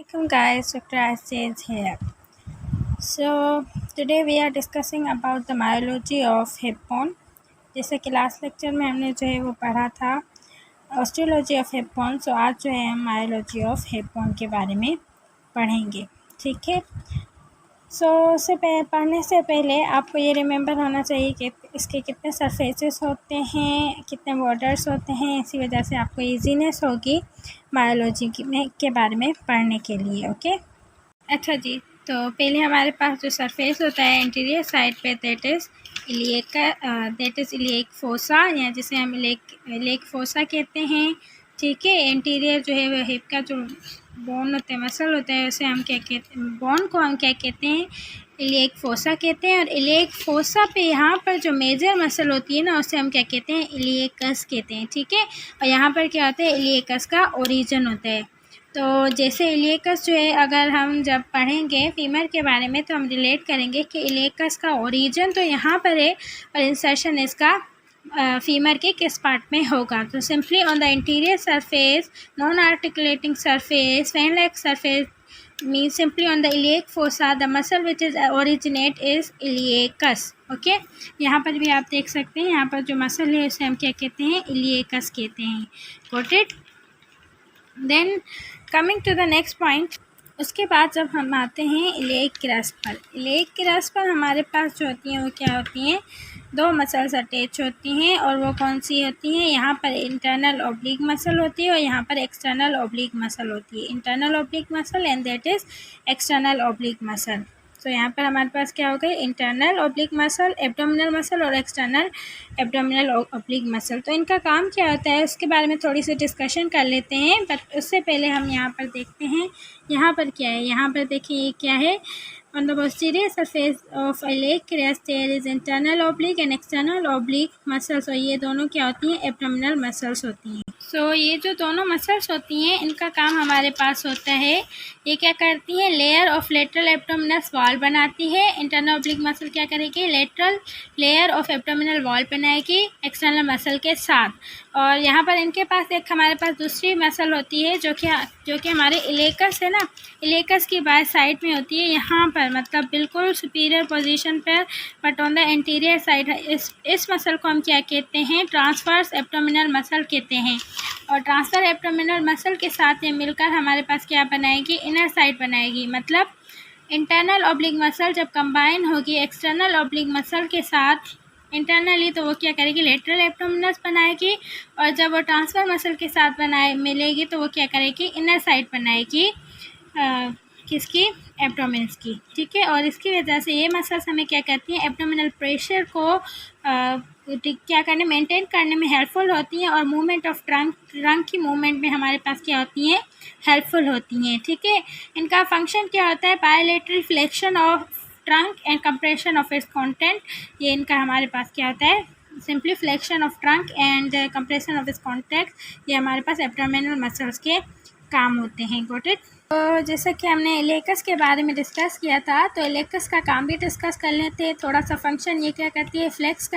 Welcome guys, Dr. Ashish here. So today we are discussing about the myology of hip bone. जैसे कि last lecture में हमने जो है वो पढ़ा था ऑस्टियोलॉजी ऑफ हिप बोन, सो आज जो है हम मायोलॉजी ऑफ हिप बोन के बारे में पढ़ेंगे। ठीक है, सो उससे पढ़ने से पहले आपको ये रिमेंबर होना चाहिए कि इसके कितने सरफेसेस होते हैं, कितने बॉर्डर्स होते हैं। इसी वजह से आपको ईजीनेस होगी बायोलॉजी के बारे में पढ़ने के लिए। ओके, अच्छा जी, तो पहले हमारे पास जो सरफेस होता है एंटीरियर साइड पे दैट इज़ इलिएक फोसा, या जिसे हम इलिएक फोसा कहते हैं। ठीक है, इंटीरियर जो है वो हिप का जो बोन होता है, मसल होता है, उसे हम क्या कहते हैं, बोन को हम क्या कहते हैं, इलिएक फोसा कहते हैं। और इलिएक फोसा पे यहाँ पर जो मेजर मसल होती है ना, उसे हम क्या कहते हैं, इलिएकस कहते हैं। ठीक है, और यहाँ पर क्या होता है, इलिएकस का ओरिजिन होता है। तो जैसे इलिएकस जो है, अगर हम जब पढ़ेंगे फीमर के बारे में तो हम रिलेट करेंगे कि इलिएकस का ओरिजिन तो यहाँ पर है और इंसर्शन इसका फीमर के किस पार्ट में होगा। तो simply on the interior surface non articulating surface fan like surface means simply on the iliac fossa the muscle which is originate is iliacus. Okay, यहाँ पर भी आप देख सकते हैं, यहाँ पर जो मसल है उसे हम क्या कहते हैं, इलिएकस कहते हैं। Got it. Then coming to the next point, उसके बाद जब हम आते हैं इलिएक क्रस्ट पर। इलिएक क्रस्ट पर हमारे पास जो होती हैं वो क्या होती हैं, दो मसल्स अटैच होती हैं। और वो कौन सी होती हैं, यहाँ पर इंटरनल ऑब्लिक मसल होती है और यहाँ पर एक्सटर्नल ऑब्लिक मसल होती है। Internal oblique muscle and that is external oblique muscle. तो यहाँ पर हमारे पास क्या हो गई, internal oblique muscle, abdominal muscle और एक्सटर्नल एब्डोमिनल ऑब्लिक मसल। तो इनका काम क्या होता है उसके बारे में थोड़ी सी डिस्कशन कर लेते हैं, बट उससे पहले हम यहाँ पर देखते हैं यहाँ पर क्या है। यहाँ पर देखिए ये क्या है, on the posterior surface of iliac crest there is internal oblique and external oblique muscles। और ये दोनों क्या होती हैं, एब्डोमिनल मसल्स होती हैं। सो ये जो दोनों मसल्स होती हैं इनका काम हमारे पास होता है, ये क्या करती हैं, layer of lateral abdominis wall बनाती है। इंटरनल ऑब्लिक मसल क्या करेगी, lateral layer of abdominal wall बनाएगी एक्सटर्नल मसल के साथ। और यहाँ पर इनके पास एक हमारे पास दूसरी मसल होती है जो कि हमारे इलिएकस है ना, इलिएकस की बाय साइड में होती है, यहाँ पर मतलब बिल्कुल सुपीरियर पोजीशन पर, but on the anterior side. इस मसल को हम क्या कहते हैं, ट्रांसवर्स एब्डोमिनल मसल कहते हैं। और ट्रांसफर एब्डोमिनल मसल के साथ ये मिलकर हमारे पास क्या बनाएगी, इनर साइड बनाएगी। मतलब इंटरनल ऑब्लिक मसल जब कंबाइन होगी एक्सटर्नल ऑब्लिक मसल के साथ इंटरनली, तो वो क्या करेगी, लेटरल एब्डोमिनस बनाएगी। और जब वो ट्रांसफर मसल के साथ मिलेगी तो वो क्या करेगी, इनर साइड बनाएगी किसकी, एब्डोमिनस की। ठीक है, और इसकी वजह से ये मसल्स हमें क्या करती हैं, एब्डोमिनल प्रेशर को क्या करने, मेंटेन करने में हेल्पफुल होती हैं। और मूवमेंट ऑफ ट्रंक की मूवमेंट में हमारे पास क्या होती हैं, हेल्पफुल होती हैं। ठीक है, इनका फंक्शन क्या होता है, bilateral flexion of trunk and compression of its content. ये इनका हमारे पास क्या होता है, simply flexion of trunk and compression of its contact. ये हमारे पास एब्डोमिनल मसल्स के काम होते हैं। Got it. तो जैसा कि हमने इलिएकस के बारे में डिस्कस किया था, तो इलिएकस का काम भी डिस्कस कर लेते हैं थोड़ा सा। फंक्शन ये क्या करती है, फ्लेक्स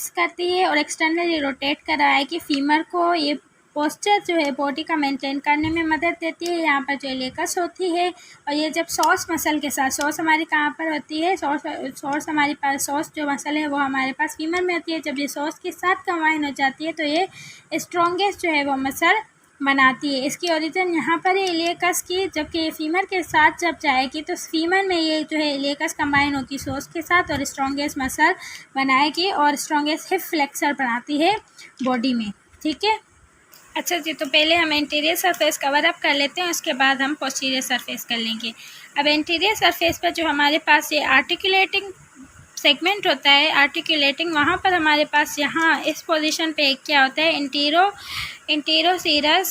करती है और एक्सटर्नली रोटेट कराएगी फीमर को। ये पोस्चर जो है बॉडी का मेंटेन करने में मदद देती है। यहाँ पर जो इलिएकस होती है, और ये जब सॉस मसल के साथ, सॉस हमारी कहाँ पर होती है, सॉस हमारे पास, सॉस जो मसल है वो हमारे पास फीमर में होती है। जब ये सॉस के साथ कंबाइन हो जाती है तो ये स्ट्रॉन्गेस्ट जो है वो मसल बनाती है। इसकी ओरिजिन यहाँ पर है इलिएकस की, जबकि ये फीमर के साथ जब जाएगी तो फीमर में ये जो है इलिएकस कंबाइन होगी सॉस के साथ और स्ट्रॉन्गेस्ट मसल बनाएगी और स्ट्रॉन्गेस्ट हिप फ्लेक्सर बनाती है बॉडी में। ठीक है, अच्छा जी, तो पहले हम इंटीरियर सरफेस कवर अप कर लेते हैं, उसके बाद हम पोस्टीरियर सरफेस कर लेंगे। अब इंटीरियर सरफेस पर जो हमारे पास ये आर्टिकुलेटिंग सेगमेंट होता है, आर्टिकुलेटिंग, वहाँ पर हमारे पास यहाँ इस पोजीशन पे एक क्या होता है, इंटीरोसीरस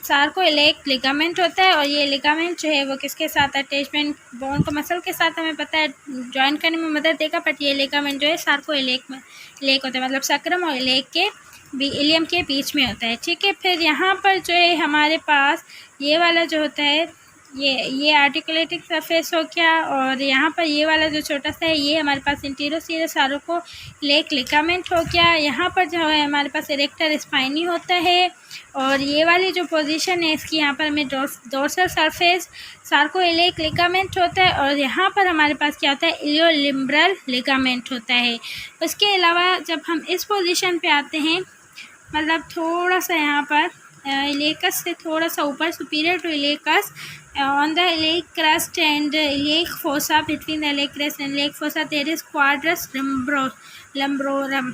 सार्कोइलेक लिगामेंट होता है। और ये लिगामेंट जो है वो किसके साथ अटैचमेंट, बोन को मसल के साथ हमें पता है जॉइन करने में मदद देगा, बट ये लिगामेंट जो है सार्कोइलेक होता है, मतलब सक्राम और इलेक के इलियम के बीच में होता है। ठीक है, फिर यहाँ पर जो है हमारे पास ये वाला जो होता है ये आर्टिकुलेटिंग सरफेस हो गया। और यहाँ पर ये वाला जो छोटा सा है ये हमारे पास इंटीरियर सीरियर सार्को इलेक लिगामेंट हो गया। यहाँ पर जो है हमारे पास इरेक्टर स्पाइनी होता है। और ये वाली जो पोजीशन है इसकी, यहाँ पर हमें dorsal surface Sarco elec ligament होता है। और यहाँ पर हमारे पास क्या होता है, इलियोलिम्ब्रल लिगामेंट होता है। उसके अलावा जब हम इस पोजीशन पे आते हैं, मतलब थोड़ा सा यहाँ पर इलेकस से थोड़ा सा ऊपर, superior to iliacus on the iliac crest and iliac fossa, between the iliac crest and iliac fossa there is quadratus lumbrorum।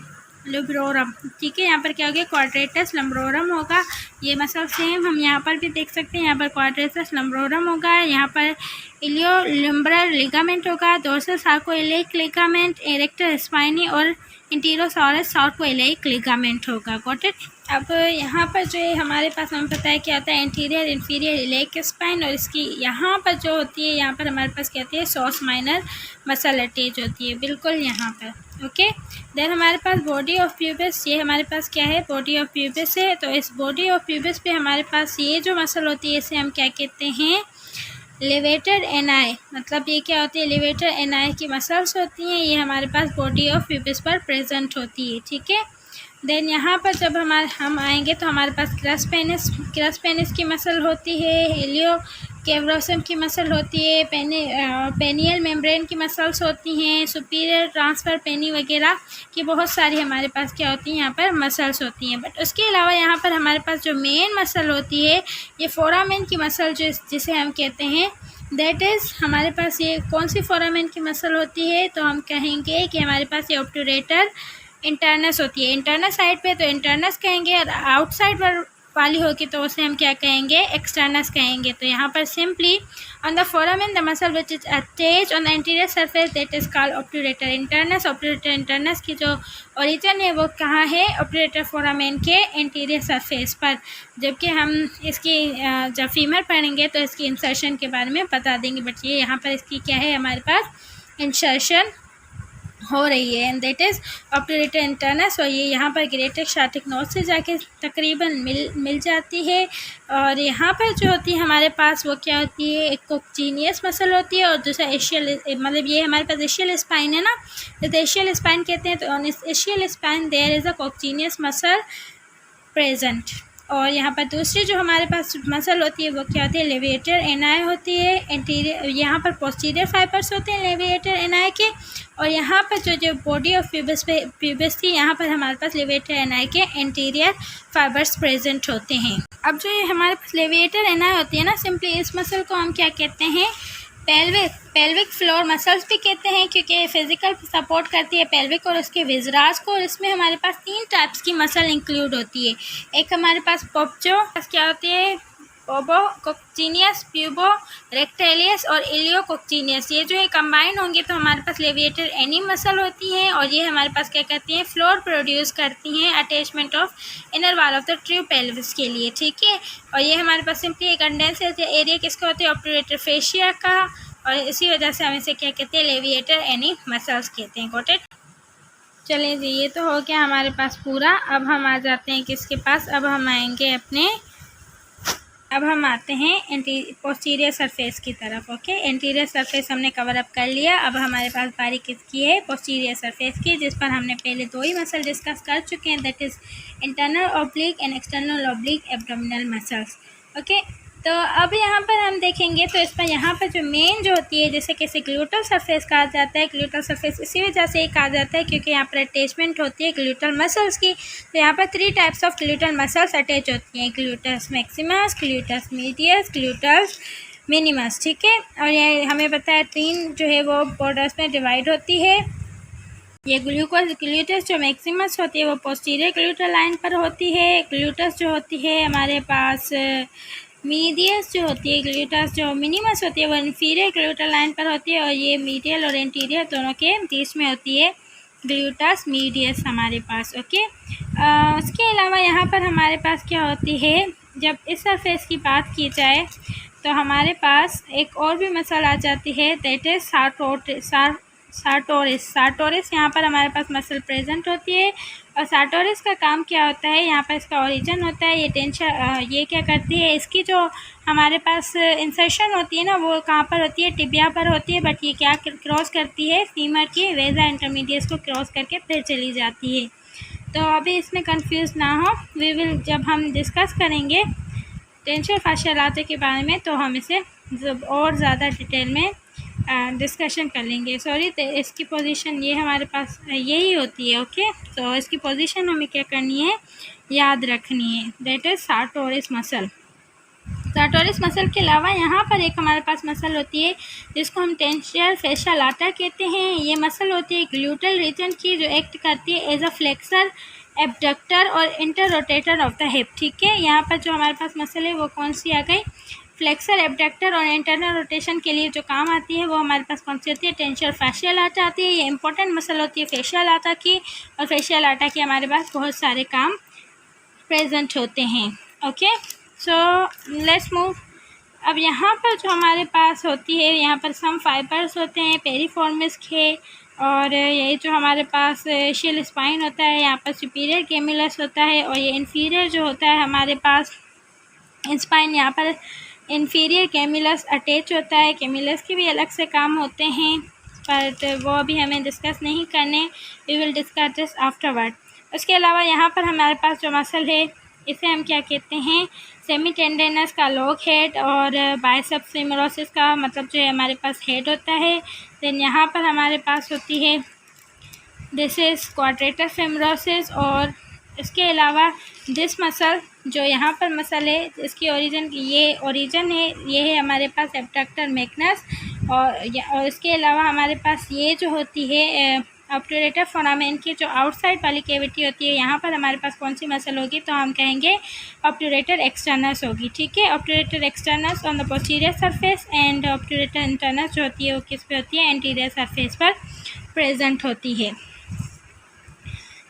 ठीक है, यहाँ पर क्या हो गया, क्वाड्रेटस लम्ब्रोरम होगा। ये मसल सेम हम यहाँ पर भी देख सकते हैं, यहाँ पर क्वाड्रेटस लम्ब्रोरम होगा, यहाँ पर इलियोलिम्ब्रल लिगामेंट होगा, डोर्सल सार्को इलियाक लिगामेंट, इरेक्टर स्पाइनी और इंटीरोसॉरस सार्को इलियाक लिगामेंट होगा। Got it. अब यहाँ पर जो है हमारे पास हमें पता है क्या होता है, एंटीरियर इन्फीरियर इलियाक स्पाइन। और इसकी यहाँ पर जो होती है, यहाँ पर हमारे पास क्या होती है, सॉस माइनर मसल अटैच होती है, बिल्कुल यहाँ पर। ओके, देन हमारे पास बॉडी ऑफ प्यूबिस, ये हमारे पास क्या है, बॉडी ऑफ प्यूबिस है। तो इस बॉडी ऑफ प्यूबिस पे हमारे पास ये जो मसल होती है इसे हम क्या कहते हैं, लेवेटर एनाई। मतलब ये क्या होती है, लेवेटर एनाई की मसल्स होती हैं, ये हमारे पास बॉडी ऑफ प्यूबिस पर प्रेजेंट होती है। ठीक है, देन यहाँ पर जब हम आएंगे तो हमारे पास क्रस पेनिस की मसल होती है, इलियो कैवरोसम की मसल होती है, पेनियल मेम्ब्रेन की मसल्स होती हैं, सुपीरियर ट्रांसफर पेनी वगैरह की बहुत सारी हमारे पास क्या होती हैं, यहाँ पर मसल्स होती हैं। बट उसके अलावा यहाँ पर हमारे पास जो मेन मसल होती है, ये फोरामेन की मसल जिसे हम कहते हैं, दैट इज़ हमारे पास ये कौन सी फोरामेन की मसल होती है, तो हम कहेंगे कि हमारे पास ये ऑब्टूरेटर इंटरनस होती है। इंटरनस साइड पे तो इंटरनस कहेंगे, और आउटसाइड वाली होगी तो उसे हम क्या कहेंगे, एक्सटर्नस कहेंगे। तो यहाँ पर simply on the foramen the muscle which is attached on the interior surface that is called obturator internus. Obturator internus की जो ओरिजिन है वो कहाँ है, ऑब्टूरेटर फोरामेन के इंटीरियर सरफेस पर। जबकि हम इसकी जब फीमर पढ़ेंगे तो इसकी इंसर्शन के बारे में बता देंगे, बट ये यहाँ पर इसकी क्या है, हमारे पास इंसर्शन हो रही है, and that is obturator internus. और ये यहाँ पर ग्रेटर शार्टिक नोज से जाके तकरीबन मिल जाती है। और यहाँ पर जो होती है हमारे पास वो क्या होती है, एक कोक्सीनियस मसल होती है, और दूसरा एशियल, मतलब ये हमारे पास एशियल स्पाइन है ना, तो एशियल स्पाइन कहते हैं। तो on ischial spine there is a coccygeus muscle present. और यहाँ पर दूसरी जो हमारे पास मसल होती है वो क्या होती है, लेविएटर एनाई होती है। इंटीरियर, यहाँ पर पोस्टीरियर फाइबर्स होते हैं लेविएटर एनाई के। और यहाँ पर जो बॉडी ऑफ प्यूबिस थी, यहाँ पर हमारे पास लेविएटर एनाई के इंटीरियर फाइबर्स प्रेजेंट होते हैं। अब जो ये हमारे पास लेविएटर एनाई होती है ना, सिंपली इस मसल को हम क्या कहते हैं, पेल्विक फ्लोर मसल्स भी कहते हैं, क्योंकि फिजिकल सपोर्ट करती है पेल्विक और उसके विजरास को। और इसमें हमारे पास 3 टाइप्स की मसल इंक्लूड होती है। एक हमारे पास पोप्चो क्या होती है, पोबो कोक्सीनियस, प्यूबो रेक्टेलियस और इलियो कोक्सीनियस। ये जो है कंबाइन होंगे तो हमारे पास लेविएटर एनी मसल होती हैं। और ये हमारे पास क्या करती हैं, फ्लोर प्रोड्यूस करती हैं attachment of inner wall of the true pelvis के लिए। ठीक है, और ये हमारे पास सिंपली एक कंडेंस एरिया किसका होता है, ऑब्टूरेटर फेशिया का। और इसी वजह से हम इसे क्या कहते हैं, लेविएटर एनी मसल्स कहते हैं। Got it. चलिए जी, ये तो हो गया हमारे पास पूरा। अब हम आ जाते हैं किसके पास, अब हम आएंगे अब हम आते हैं पोस्टीरियर सरफेस की तरफ। ओके, इंटीरियर सरफेस हमने कवर अप कर लिया। अब हमारे पास बारी किसकी है, पोस्टीरियर सरफेस की, जिस पर हमने पहले 2 ही मसल डिस्कस कर चुके हैं, that is internal oblique and external oblique abdominal muscles. Okay, तो अब यहाँ पर हम देखेंगे तो इस पर यहाँ पर जो मेन जो होती है, जैसे किसी ग्लूटल सरफेस कहा जाता है। ग्लूटल सरफेस इसी वजह से ही कहा जाता है क्योंकि यहाँ पर अटैचमेंट होती है ग्लूटल मसल्स की। तो यहाँ पर 3 types of gluteal muscles attach होती हैं, gluteus Maximus, gluteus medius, gluteus minimus. ठीक है, और ये हमें पता है 3 जो है वो बॉर्डर्स में डिवाइड होती है। ये ग्लूटस जो मैक्सिमस होती है वो पोस्टीरियर ग्लूटल लाइन पर होती है। ग्लूटस जो होती है हमारे पास मीडियस जो होती है, ग्लूटस जो मिनिमस होती है वो इंफीरियर ग्लूटल लाइन पर होती है। और ये मीडियल और इंटीरियर दोनों के बीच में होती है ग्लूटस मीडियस हमारे पास। ओके, उसके अलावा यहाँ पर हमारे पास क्या होती है, जब इस सरफेस की बात की जाए तो हमारे पास एक और भी मसल आ जाती है, दैट इज सार्टोरिस। यहाँ पर हमारे पास मसल प्रेजेंट होती है। और सार्टोरिस का काम क्या होता है, यहाँ पर इसका ओरिजिन होता है। ये टेंशन ये क्या करती है, इसकी जो हमारे पास इंसर्शन होती है ना, वो कहाँ पर होती है, टिबिया पर होती है। बट ये क्या क्रॉस करती है, फीमर के वेजा इंटरमीडियस को क्रॉस करके फिर चली जाती है। तो अभी इसमें कंफ्यूज ना हो, वी विल जब हम डिस्कस करेंगे टेंशन फाशियल लाटा के बारे में तो हम इसे और ज़्यादा डिटेल में डिस्कशन कर लेंगे। सॉरी, तो इसकी पोजीशन ये हमारे पास यही होती है। ओके, तो इसकी पोजीशन हमें क्या करनी है, याद रखनी है, दैट इज़ सार्टोरिस मसल। सार्टोरिस मसल के अलावा यहाँ पर एक हमारे पास मसल होती है जिसको हम टेंशियल फेशियल लाटा कहते हैं। ये मसल होती है ग्लूटल रीजन की, जो एक्ट करती है एज अ फ्लेक्सर, एबडक्टर और inter rotator of the hip. ठीक है, यहाँ पर जो हमारे पास मसल है वो कौन सी आ गई, फ्लेक्सर, एबडक्टर और इंटरनल रोटेशन के लिए जो काम आती है वो हमारे पास कौन सी होती है, टेंशियल फेशियल लाटा आती है। ये इंपॉर्टेंट मसल होती है फेशियल लाटा की, और फेशियल लाटा के हमारे पास बहुत सारे काम प्रेजेंट होते हैं। Okay, so let's move. अब यहाँ पर जो हमारे पास होती है, यहाँ पर सम फाइबर्स होते हैं पेरिफॉर्मिस के, और ये जो हमारे पास शियल स्पाइन होता है, यहाँ पर सुपीरियर कैमुलस होता है, और ये इन्फीरियर जो होता है हमारे पास स्पाइन, यहाँ पर इन्फीरियर कैमुलस अटैच होता है। कैमुलस के भी अलग से काम होते हैं, बट वो अभी हमें डिस्कस नहीं करने, we will discuss this afterward. उसके अलावा यहाँ पर हमारे पास जो मसल है इसे हम क्या कहते हैं, सेमी टेंडनस का लॉग हेड, और बाइसेप्स फेमोरिस का मतलब जो है हमारे पास हेड होता है। देन यहाँ पर हमारे पास होती है दिस इज़ क्वाड्रेटस फेमोरिस, और इसके अलावा दिस मसल जो यहाँ पर मसल है इसकी ओरिजिन है, ये है हमारे पास एबडक्टर मैग्नस, और इसके अलावा हमारे पास ये जो होती है ऑब्ट्यूरेटर फोरामेन की जो आउटसाइड वाली कैविटी होती है, यहाँ पर हमारे पास कौन सी मसल होगी, तो हम कहेंगे ऑब्ट्यूरेटर एक्सटर्नस होगी। ठीक है, obturator externus on the posterior surface, and obturator internus जो होती है वो किस पे होती है, एंटीरियर सरफेस पर प्रेजेंट होती है।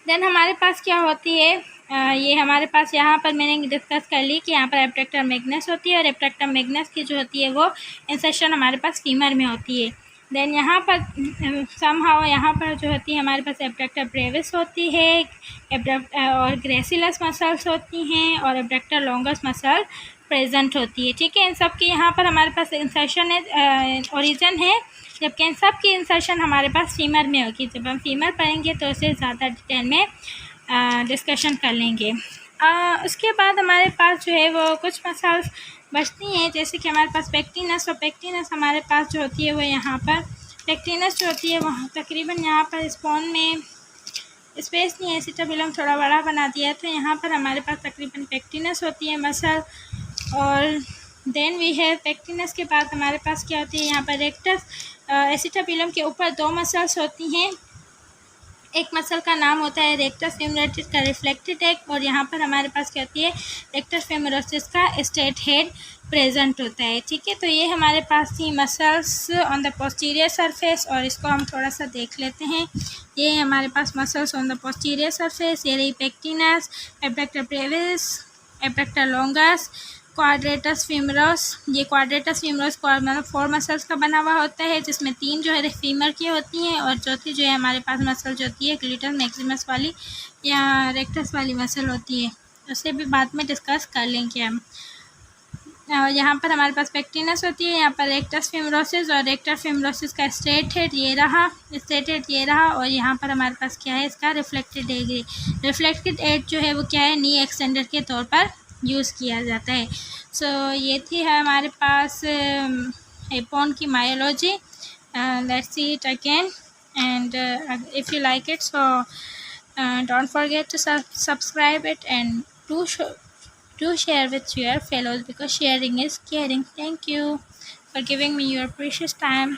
देन हमारे पास क्या होती है, ये हमारे पास यहाँ पर मैंने डिस्कस कर ली कि यहाँ पर एबडक्टर मैग्नस होती है, और एबडक्टर मैग्नस की जो होती है वो इंसर्शन हमारे पास फीमर में होती है। देन यहाँ पर समहाउ यहाँ पर जो होती है हमारे पास एबडक्टर ब्रेविस होती है, और ग्रेसिलस मसल्स होती हैं, और एबडक्टर लॉन्गस मसल प्रेजेंट होती है। ठीक है, इन सब की यहाँ पर हमारे पास इंसर्शन है, ओरिजिन है, जबकि इन सब की इंसर्शन हमारे पास फीमर में होगी। जब हम फीमर पढ़ेंगे तो उसे ज़्यादा डिटेल में डिस्कशन कर लेंगे। उसके बाद हमारे पास जो है वो कुछ मसल्स बचती हैं, जैसे कि हमारे पास पेक्टिनस, और पेक्टिनस हमारे पास जो होती है वो यहाँ पर पेक्टिनस जो होती है वहाँ तकरीबन यहाँ पर स्पॉन में स्पेस नहीं है, एसिटाबिलम थोड़ा बड़ा बना दिया, तो यहाँ पर हमारे पास तकरीबन पेक्टिनस होती है मसल। और देन वी है पेक्टिनस के बाद हमारे पास क्या होती है, यहाँ पर रेक्टस, एसिटाबिलम के ऊपर दो मसल्स होती हैं, एक मसल का नाम होता है रेक्टस फेमोरिस का रिफ्लेक्टेड एग, और यहाँ पर हमारे पास क्या होती है, रेक्टस फेमोरिस का स्ट्रेट हेड प्रेजेंट होता है। ठीक है, तो ये हमारे पास थी muscles on the posterior surface, और इसको हम थोड़ा सा देख लेते हैं। ये हमारे पास muscles on the posterior surface, ये रही pectineus, adductor brevis, adductor longus, quadratus femoris. ये क्वाड्रेटस फीमोरिस मतलब 4 मसल्स का बना हुआ होता है, जिसमें 3 जो है फीमर की होती हैं, और चौथी जो है हमारे पास मसल जो होती है ग्लूटस मैक्सिमस वाली या रेक्टस वाली मसल होती है, उसे भी बाद में डिस्कस कर लेंगे हम। और यहाँ पर हमारे पास पेक्टिनस होती है, यहाँ पर रेक्टस फेमोरिस, और रेक्टर फेमोरिस का स्ट्रेट हेड ये रहा, स्ट्रेट हेड ये रहा, और यहाँ पर हमारे पास क्या है, इसका रिफ्लेक्टेड एग। रिफ्लेक्टेड एग जो है वो क्या है, नी एक्सटेंडर के तौर पर यूज़ किया जाता है। सो ये थी है हमारे पास हिपोन की myology. Let's see it again, and if you like it so don't forget to subscribe it, and do share with your fellows, because sharing is caring. Thank you for giving me your precious time.